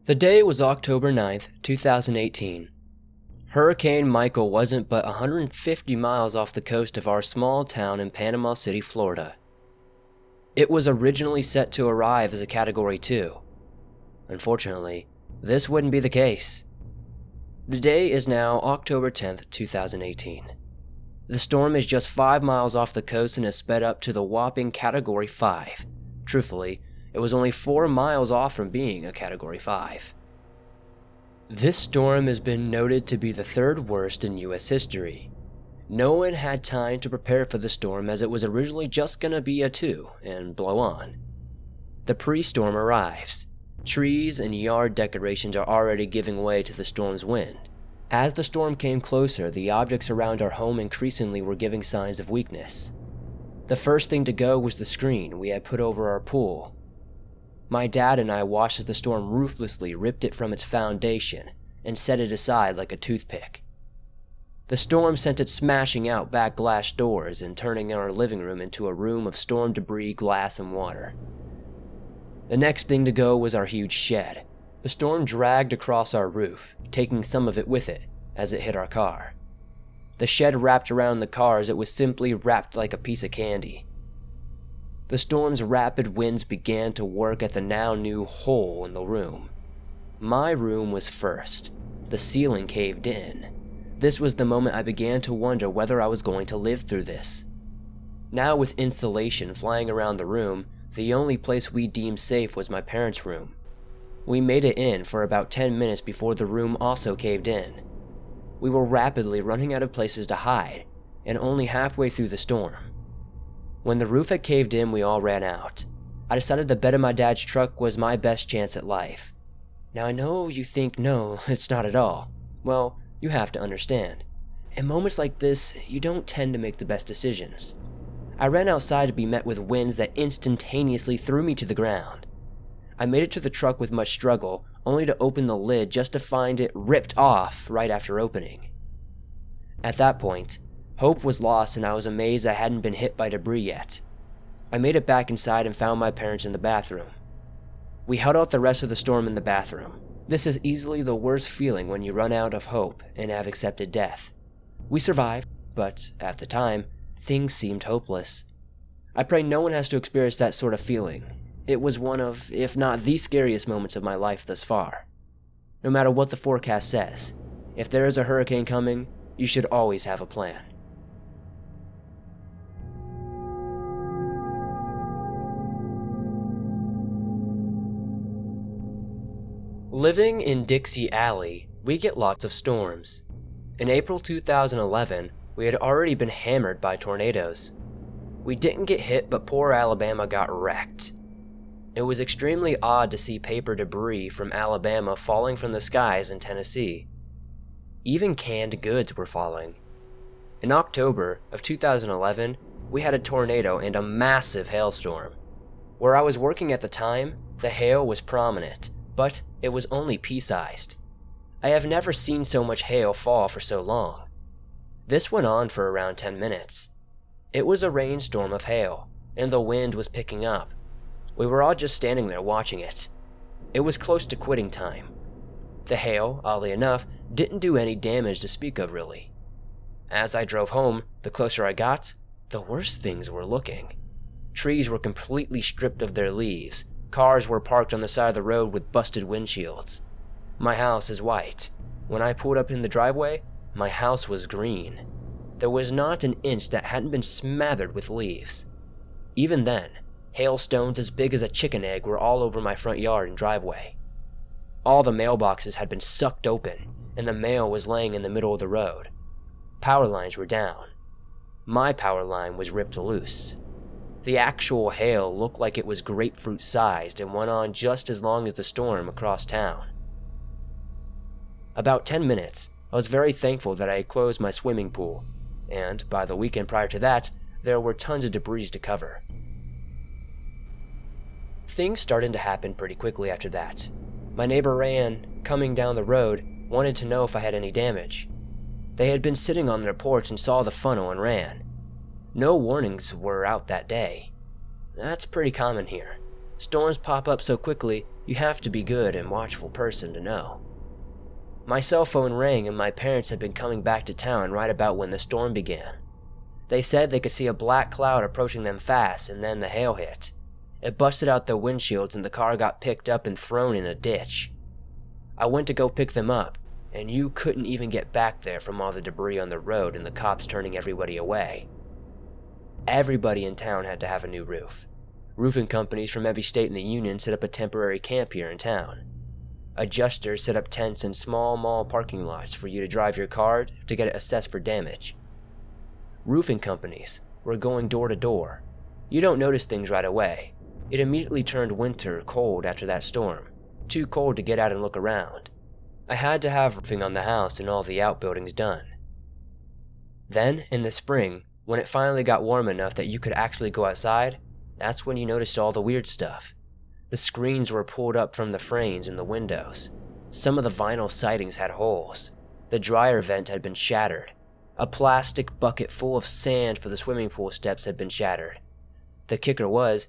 The day was October 9th, 2018. Hurricane Michael wasn't but 150 miles off the coast of our small town in Panama City, Florida. It was originally set to arrive as a Category 2. Unfortunately, this wouldn't be the case. The day is now October 10th, 2018. The storm is just 5 miles off the coast and has sped up to the whopping Category 5. Truthfully, it was only 4 miles off from being a Category 5. This storm has been noted to be the third worst in US history. No one had time to prepare for the storm as it was originally just gonna be a 2 and blow on. The pre-storm arrives. Trees and yard decorations are already giving way to the storm's wind. As the storm came closer, the objects around our home increasingly were giving signs of weakness. The first thing to go was the screen we had put over our pool. My dad and I watched as the storm ruthlessly ripped it from its foundation and set it aside like a toothpick. The storm sent it smashing out back glass doors and turning our living room into a room of storm debris, glass, and water. The next thing to go was our huge shed. The storm dragged across our roof, taking some of it with it as it hit our car. The shed wrapped around the car as it was simply wrapped like a piece of candy. The storm's rapid winds began to work at the now new hole in the room. My room was first. The ceiling caved in. This was the moment I began to wonder whether I was going to live through this. Now with insulation flying around the room, the only place we deemed safe was my parents' room. We made it in for about 10 minutes before the room also caved in. We were rapidly running out of places to hide, and only halfway through the storm. When the roof had caved in, we all ran out. I decided the bed of my dad's truck was my best chance at life. Now I know you think, no, it's not at all. Well, you have to understand. In moments like this, you don't tend to make the best decisions. I ran outside to be met with winds that instantaneously threw me to the ground. I made it to the truck with much struggle, only to open the lid just to find it ripped off right after opening. At that point, hope was lost and I was amazed I hadn't been hit by debris yet. I made it back inside and found my parents in the bathroom. We held out the rest of the storm in the bathroom. This is easily the worst feeling when you run out of hope and have accepted death. We survived, but at the time, things seemed hopeless. I pray no one has to experience that sort of feeling. It was one of, if not the scariest moments of my life thus far. No matter what the forecast says, if there is a hurricane coming, you should always have a plan. Living in Dixie Alley, we get lots of storms. In April 2011, we had already been hammered by tornadoes. We didn't get hit, but poor Alabama got wrecked. It was extremely odd to see paper debris from Alabama falling from the skies in Tennessee. Even canned goods were falling. In October of 2011, we had a tornado and a massive hailstorm. Where I was working at the time, the hail was prominent, but it was only pea-sized. I have never seen so much hail fall for so long. This went on for around 10 minutes. It was a rainstorm of hail, and the wind was picking up. We were all just standing there watching it. It was close to quitting time. The hail, oddly enough, didn't do any damage to speak of really. As I drove home, the closer I got, the worse things were looking. Trees were completely stripped of their leaves. Cars were parked on the side of the road with busted windshields. My house is white. When I pulled up in the driveway, my house was green. There was not an inch that hadn't been smothered with leaves. Even then, hailstones as big as a chicken egg were all over my front yard and driveway. All the mailboxes had been sucked open, and the mail was laying in the middle of the road. Power lines were down. My power line was ripped loose. The actual hail looked like it was grapefruit-sized and went on just as long as the storm across town. About 10 minutes, I was very thankful that I had closed my swimming pool, and by the weekend prior to that, there were tons of debris to cover. Things started to happen pretty quickly after that. My neighbor Ryan, coming down the road, wanted to know if I had any damage. They had been sitting on their porch and saw the funnel and ran. No warnings were out that day. That's pretty common here. Storms pop up so quickly, You have to be a good and watchful person to know. My cell phone rang and my parents had been coming back to town right about when the storm began. They said they could see a black cloud approaching them fast, and then the hail hit. It busted out their windshields and the car got picked up and thrown in a ditch. I went to go pick them up, and you couldn't even get back there from all the debris on the road and the cops turning everybody away. Everybody in town had to have a new roof. Roofing companies from every state in the union set up a temporary camp here in town. Adjusters set up tents in small mall parking lots for you to drive your car to get it assessed for damage. Roofing companies were going door to door. You don't notice things right away. It immediately turned winter cold after that storm, too cold to get out and look around. I had to have roofing on the house and all the outbuildings done. Then, in the spring, when it finally got warm enough that you could actually go outside, that's when you noticed all the weird stuff. The screens were pulled up from the frames in the windows. Some of the vinyl sidings had holes. The dryer vent had been shattered. A plastic bucket full of sand for the swimming pool steps had been shattered. The kicker was,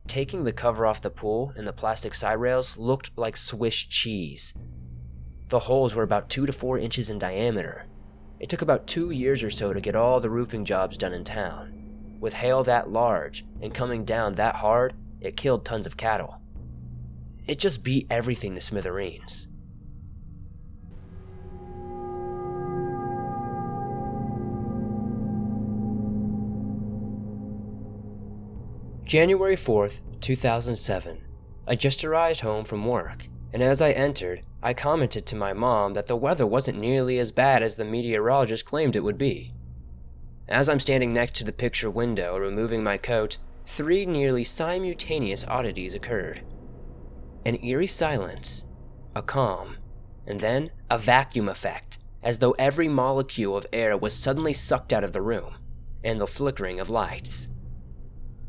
taking the cover off the pool and the plastic side rails looked like Swiss cheese. The holes were about 2 to 4 inches in diameter. It took about 2 years or so to get all the roofing jobs done in town. With hail that large and coming down that hard, it killed tons of cattle. It just beat everything to smithereens. January 4th, 2007. I just arrived home from work, and as I entered, I commented to my mom that the weather wasn't nearly as bad as the meteorologist claimed it would be. As I'm standing next to the picture window removing my coat, 3 nearly simultaneous oddities occurred. An eerie silence, a calm, and then a vacuum effect, as though every molecule of air was suddenly sucked out of the room, and the flickering of lights.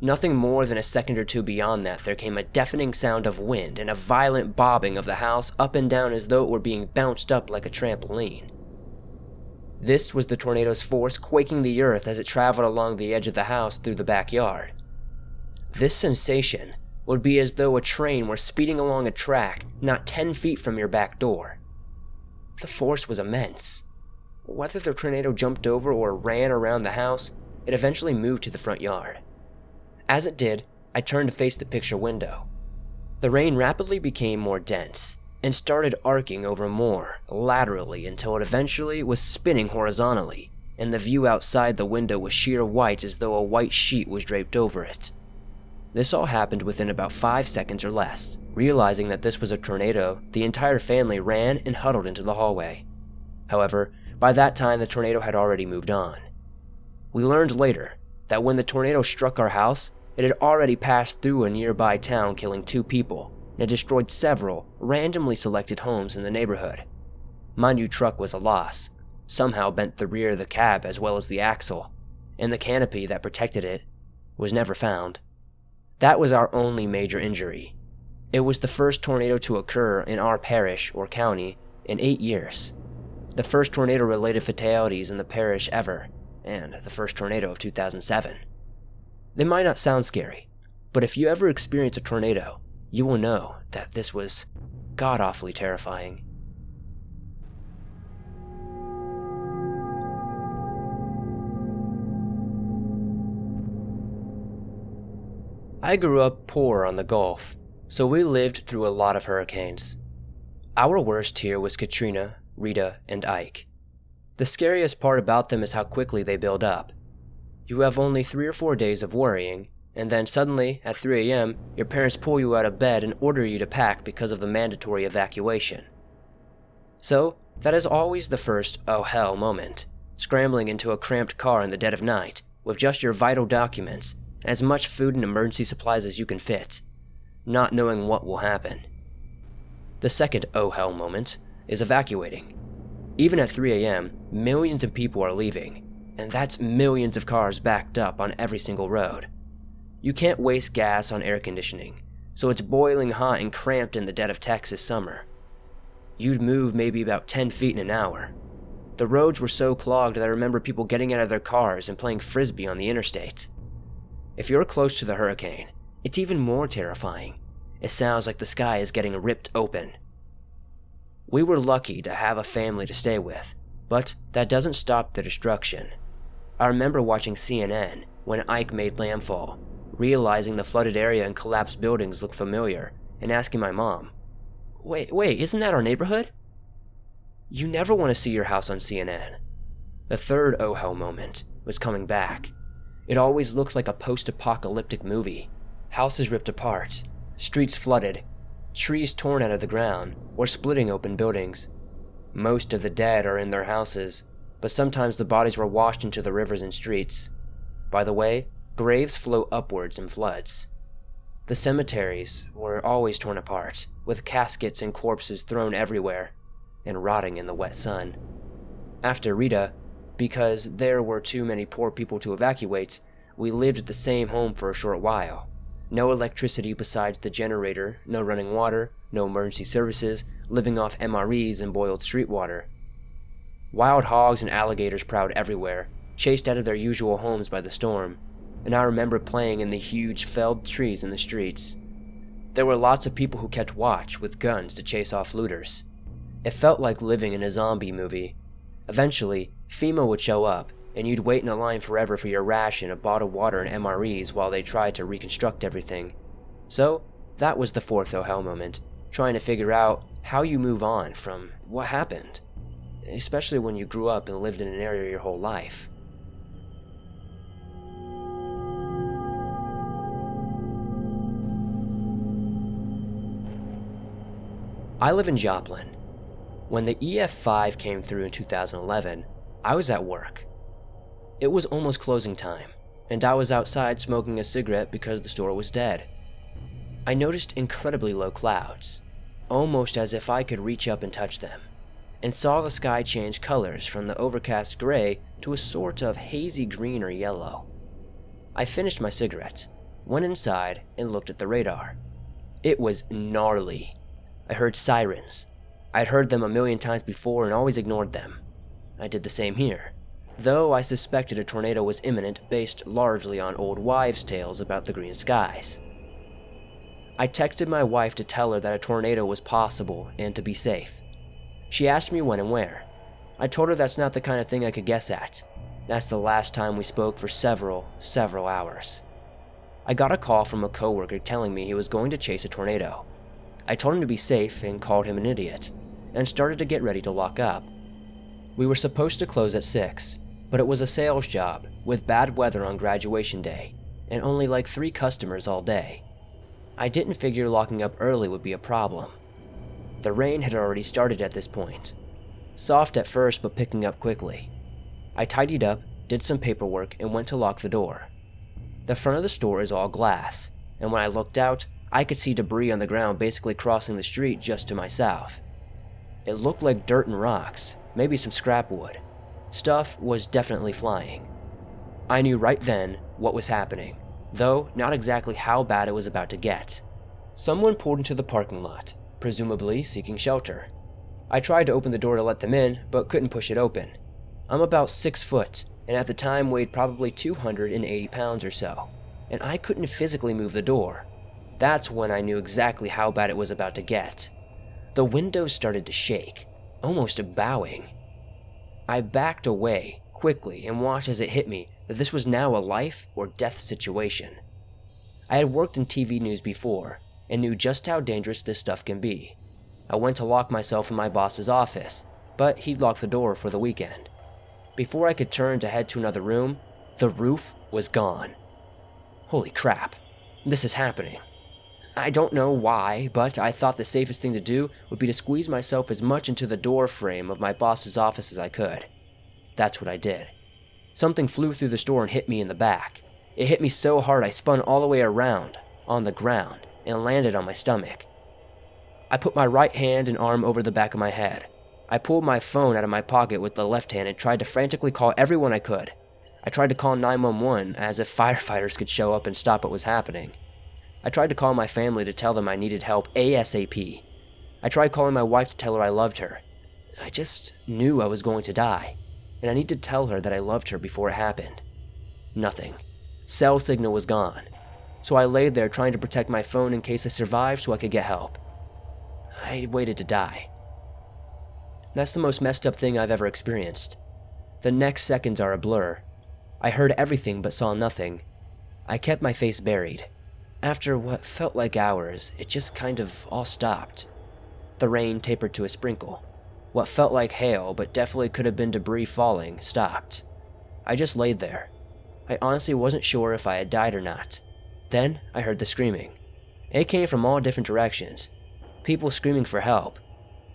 Nothing more than a second or two beyond that, there came a deafening sound of wind and a violent bobbing of the house up and down as though it were being bounced up like a trampoline. This was the tornado's force quaking the earth as it traveled along the edge of the house through the backyard. This sensation would be as though a train were speeding along a track not 10 feet from your back door. The force was immense. Whether the tornado jumped over or ran around the house, it eventually moved to the front yard. As it did, I turned to face the picture window. The rain rapidly became more dense and started arcing over more laterally until it eventually was spinning horizontally, and the view outside the window was sheer white as though a white sheet was draped over it. This all happened within about 5 seconds or less. Realizing that this was a tornado, the entire family ran and huddled into the hallway. However, by that time the tornado had already moved on. We learned later that when the tornado struck our house, it had already passed through a nearby town, killing 2 people, and had destroyed several randomly selected homes in the neighborhood. My new truck was a loss, somehow bent the rear of the cab as well as the axle, and the canopy that protected it was never found. That was our only major injury. It was the first tornado to occur in our parish or county in 8 years. The first tornado-related fatalities in the parish ever, and the first tornado of 2007. They might not sound scary, but if you ever experience a tornado, you will know that this was god-awfully terrifying. I grew up poor on the Gulf, so we lived through a lot of hurricanes. Our worst here was Katrina, Rita, and Ike. The scariest part about them is how quickly they build up. You have only 3 or 4 days of worrying, and then suddenly, at 3 a.m., your parents pull you out of bed and order you to pack because of the mandatory evacuation. So, that is always the first oh hell moment, scrambling into a cramped car in the dead of night, with just your vital documents, and as much food and emergency supplies as you can fit, not knowing what will happen. The second oh hell moment is evacuating. Even at 3 a.m., millions of people are leaving, and that's millions of cars backed up on every single road. You can't waste gas on air conditioning, so it's boiling hot and cramped in the dead of Texas summer. You'd move maybe about 10 feet in an hour. The roads were so clogged that I remember people getting out of their cars and playing frisbee on the interstate. If you're close to the hurricane, it's even more terrifying. It sounds like the sky is getting ripped open. We were lucky to have a family to stay with, but that doesn't stop the destruction. I remember watching CNN when Ike made landfall, realizing the flooded area and collapsed buildings looked familiar, and asking my mom, Wait, isn't that our neighborhood? You never want to see your house on CNN. The third oh hell moment was coming back. It always looks like a post-apocalyptic movie. Houses ripped apart, streets flooded, trees torn out of the ground, or splitting open buildings. Most of the dead are in their houses, but sometimes the bodies were washed into the rivers and streets. By the way, graves flow upwards in floods. The cemeteries were always torn apart, with caskets and corpses thrown everywhere, and rotting in the wet sun. After Rita, because there were too many poor people to evacuate, we lived at the same home for a short while. No electricity besides the generator, no running water, no emergency services, living off MREs and boiled street water. Wild hogs and alligators prowled everywhere, chased out of their usual homes by the storm, and I remember playing in the huge felled trees in the streets. There were lots of people who kept watch with guns to chase off looters. It felt like living in a zombie movie. Eventually, FEMA would show up, and you'd wait in a line forever for your ration of bottled water and MREs while they tried to reconstruct everything. So, that was the fourth oh hell moment, trying to figure out how you move on from what happened, especially when you grew up and lived in an area your whole life. I live in Joplin. When the EF5 came through in 2011, I was at work. It was almost closing time, and I was outside smoking a cigarette because the store was dead. I noticed incredibly low clouds, almost as if I could reach up and touch them, and saw the sky change colors from the overcast gray to a sort of hazy green or yellow. I finished my cigarette, went inside, and looked at the radar. It was gnarly. I heard sirens. I'd heard them a million times before and always ignored them. I did the same here, though I suspected a tornado was imminent based largely on old wives' tales about the green skies. I texted my wife to tell her that a tornado was possible and to be safe. She asked me when and where. I told her that's not the kind of thing I could guess at. That's the last time we spoke for several hours. I got a call from a coworker telling me he was going to chase a tornado. I told him to be safe and called him an idiot, and started to get ready to lock up. We were supposed to close at 6, but it was a sales job with bad weather on graduation day, and only like 3 customers all day. I didn't figure locking up early would be a problem. The rain had already started at this point. Soft at first, but picking up quickly. I tidied up, did some paperwork, and went to lock the door. The front of the store is all glass, and when I looked out, I could see debris on the ground basically crossing the street just to my south. It looked like dirt and rocks, maybe some scrap wood. Stuff was definitely flying. I knew right then what was happening, though not exactly how bad it was about to get. Someone pulled into the parking lot, presumably seeking shelter. I tried to open the door to let them in, but couldn't push it open. I'm about 6 foot, and at the time weighed probably 280 pounds or so, and I couldn't physically move the door. That's when I knew exactly how bad it was about to get. The windows started to shake, almost bowing. I backed away quickly and watched as it hit me that this was now a life or death situation. I had worked in TV news before and knew just how dangerous this stuff can be. I went to lock myself in my boss's office, but he'd locked the door for the weekend. Before I could turn to head to another room, the roof was gone. Holy crap, this is happening. I don't know why, but I thought the safest thing to do would be to squeeze myself as much into the door frame of my boss's office as I could. That's what I did. Something flew through the store and hit me in the back. It hit me so hard I spun all the way around, on the ground, and landed on my stomach. I put my right hand and arm over the back of my head. I pulled my phone out of my pocket with the left hand and tried to frantically call everyone I could. I tried to call 911 as if firefighters could show up and stop what was happening. I tried to call my family to tell them I needed help ASAP. I tried calling my wife to tell her I loved her. I just knew I was going to die, and I needed to tell her that I loved her before it happened. Nothing. Cell signal was gone. so I laid there trying to protect my phone in case I survived so I could get help. I waited to die. That's the most messed up thing I've ever experienced. The next seconds are a blur. I heard everything but saw nothing. I kept my face buried. After what felt like hours, it just kind of all stopped. The rain tapered to a sprinkle. What felt like hail, but definitely could have been debris falling, stopped. I just laid there. I honestly wasn't sure if I had died or not. Then I heard the screaming. It came from all different directions. People screaming for help.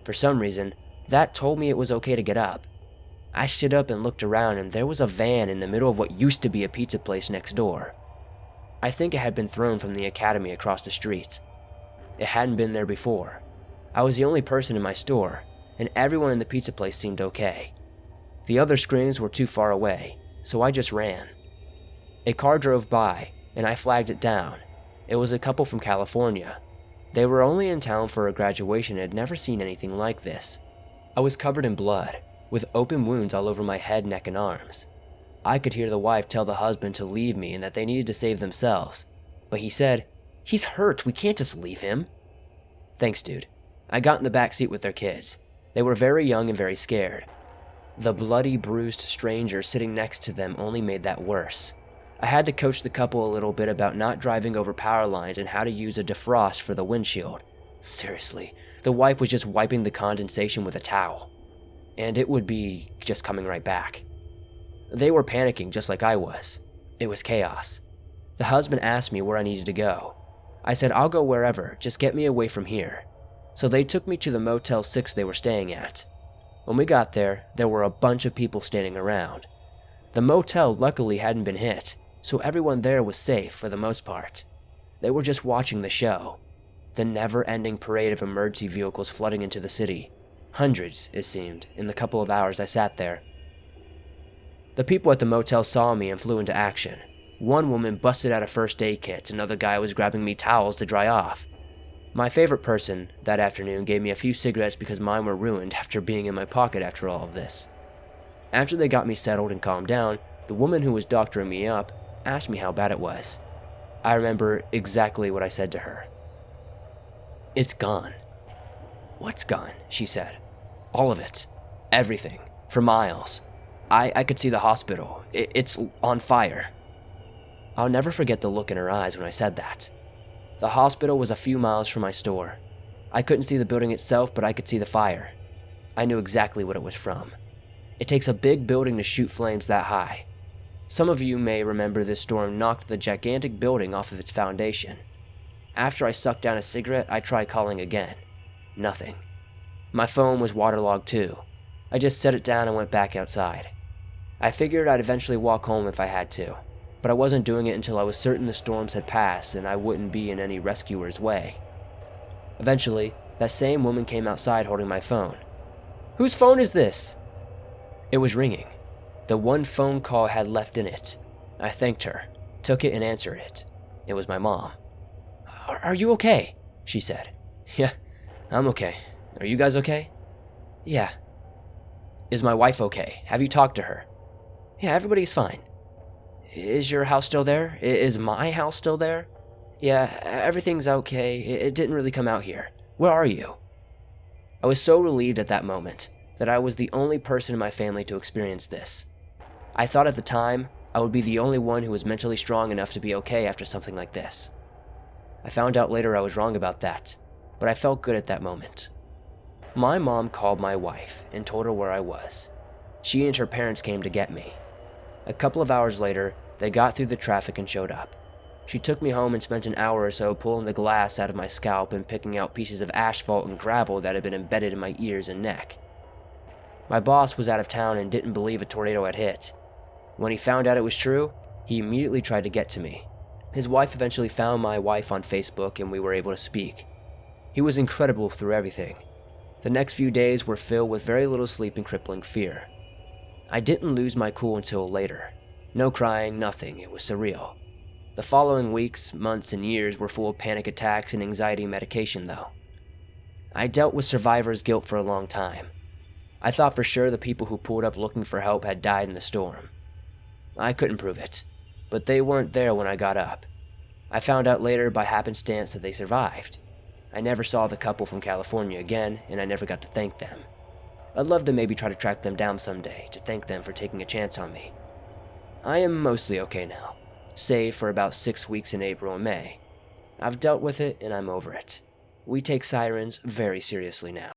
For some reason, that told me it was okay to get up. I stood up and looked around, and there was a van in the middle of what used to be a pizza place next door. I think it had been thrown from the academy across the street. It hadn't been there before. I was the only person in my store, and everyone in the pizza place seemed okay. The other screams were too far away, so I just ran. A car drove by, and I flagged it down. It was a couple from California. They were only in town for a graduation and had never seen anything like this. I was covered in blood, with open wounds all over my head, neck, and arms. I could hear the wife tell the husband to leave me and that they needed to save themselves. But he said, "He's hurt, we can't just leave him." Thanks, dude. I got in the back seat with their kids. They were very young and very scared. The bloody, bruised stranger sitting next to them only made that worse. I had to coach the couple a little bit about not driving over power lines and how to use a defrost for the windshield. Seriously, the wife was just wiping the condensation with a towel. And it would be just coming right back. They were panicking just like I was. It was chaos. The husband asked me where I needed to go. I said, "I'll go wherever, just get me away from here." So they took me to the Motel 6 they were staying at. When we got there, there were a bunch of people standing around. The motel luckily hadn't been hit, so everyone there was safe for the most part. They were just watching the show. The never-ending parade of emergency vehicles flooding into the city. Hundreds, it seemed, in the couple of hours I sat there. The people at the motel saw me and flew into action. One woman busted out a first aid kit, another guy was grabbing me towels to dry off. My favorite person that afternoon gave me a few cigarettes because mine were ruined after being in my pocket after all of this. After they got me settled and calmed down, the woman who was doctoring me up asked me how bad it was. I remember exactly what I said to her. "It's gone." "What's gone?" she said. "All of it. Everything. For miles. I could see the hospital. It's on fire." I'll never forget the look in her eyes when I said that. The hospital was a few miles from my store. I couldn't see the building itself, but I could see the fire. I knew exactly what it was from. It takes a big building to shoot flames that high. Some of you may remember this storm knocked the gigantic building off of its foundation. After I sucked down a cigarette, I tried calling again. Nothing. My phone was waterlogged too. I just set it down and went back outside. I figured I'd eventually walk home if I had to, but I wasn't doing it until I was certain the storms had passed and I wouldn't be in any rescuer's way. Eventually, that same woman came outside holding my phone. "Whose phone is this?" It was ringing. The one phone call had left in it. I thanked her, took it and answered it. It was my mom. Are you okay?" she said. "Yeah, I'm okay. Are you guys okay?" "Yeah." "Is my wife okay? Have you talked to her?" "Yeah, everybody's fine." "Is your house still there? Is my house still there?" "Yeah, everything's okay. It didn't really come out here. Where are you?" I was so relieved at that moment that I was the only person in my family to experience this. I thought at the time I would be the only one who was mentally strong enough to be okay after something like this. I found out later I was wrong about that, but I felt good at that moment. My mom called my wife and told her where I was. She and her parents came to get me. A couple of hours later, they got through the traffic and showed up. She took me home and spent an hour or so pulling the glass out of my scalp and picking out pieces of asphalt and gravel that had been embedded in my ears and neck. My boss was out of town and didn't believe a tornado had hit. When he found out it was true, he immediately tried to get to me. His wife eventually found my wife on Facebook and we were able to speak. He was incredible through everything. The next few days were filled with very little sleep and crippling fear. I didn't lose my cool until later. No crying, nothing. It was surreal. The following weeks, months, and years were full of panic attacks and anxiety medication, though. I dealt with survivor's guilt for a long time. I thought for sure the people who pulled up looking for help had died in the storm. I couldn't prove it, but they weren't there when I got up. I found out later by happenstance that they survived. I never saw the couple from California again, and I never got to thank them. I'd love to maybe try to track them down someday to thank them for taking a chance on me. I am mostly okay now, save for about 6 weeks in April and May. I've dealt with it and I'm over it. We take sirens very seriously now.